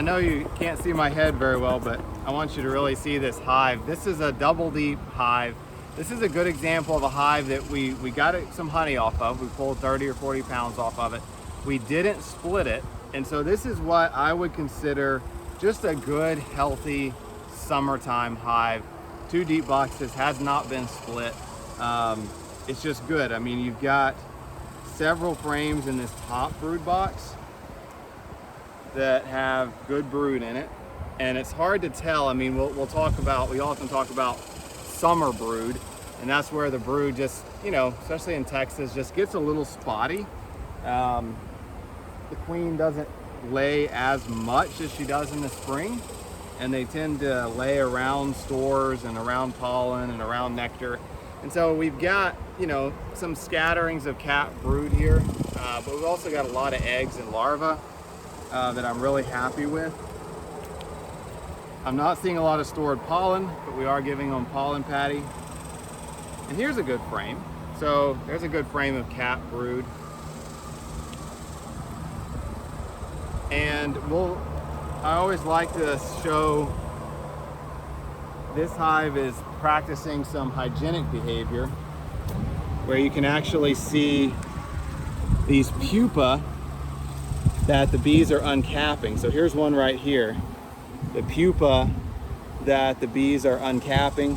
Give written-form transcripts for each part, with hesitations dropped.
know you can't see my head very well, but I want you to really see this hive. This is a double deep hive. This is a good example of a hive that we got some honey off of. We pulled 30 or 40 pounds off of it. We didn't split it. And so this is what I would consider just a good, healthy summertime hive. 2 deep boxes, has not been split. It's just good. I mean, you've got several frames in this top brood box that have good brood in it, and it's hard to tell. I mean, we often talk about summer brood, and that's where the brood just, especially in Texas, just gets a little spotty. The queen doesn't lay as much as she does in the spring, and they tend to lay around stores and around pollen and around nectar. And so we've got, some scatterings of capped brood here, but we've also got a lot of eggs and larvae that I'm really happy with. I'm not seeing a lot of stored pollen, but we are giving them pollen patty. And here's a good frame. So there's a good frame of capped brood. And I always like to show this hive is practicing some hygienic behavior, where you can actually see these pupa that the bees are uncapping. So here's one right here, the pupa that the bees are uncapping.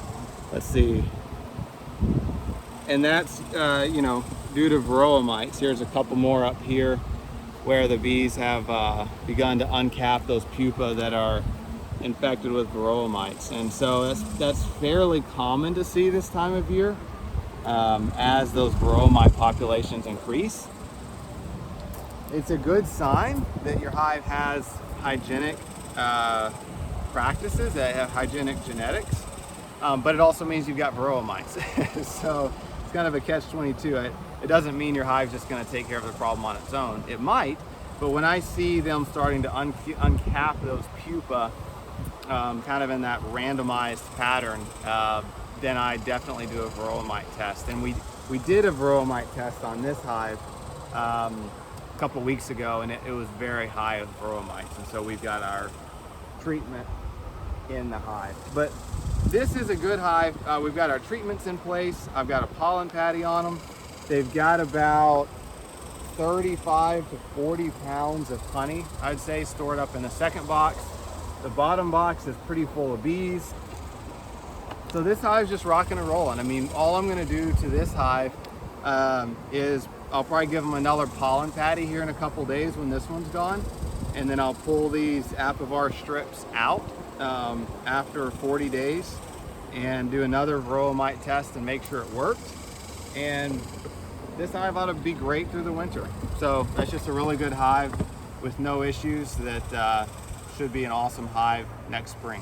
Let's see. And that's, due to varroa mites. Here's a couple more up here where the bees have begun to uncap those pupa that are infected with varroa mites. And so that's fairly common to see this time of year as those varroa mite populations increase. It's a good sign that your hive has hygienic practices, that have hygienic genetics, but it also means you've got varroa mites. So it's kind of a catch-22. It doesn't mean your hive's just going to take care of the problem on its own. It might, but when I see them starting to uncap those pupa kind of in that randomized pattern, then I definitely do a varroa mite test. And we did a varroa mite test on this hive a couple weeks ago, and it was very high with varroa mites, and so we've got our treatment in the hive. But this is a good hive. We've got our treatments in place. I've got a pollen patty on them. They've got about 35 to 40 pounds of honey, I'd say, stored up in the second box. The bottom box is pretty full of bees. So this hive's just rocking and rolling. I mean, all I'm gonna do to this hive is I'll probably give them another pollen patty here in a couple days when this one's gone. And then I'll pull these Apivar strips out after 40 days and do another varroa mite test and make sure it worked. And this hive ought to be great through the winter. So that's just a really good hive with no issues that should be an awesome hive next spring.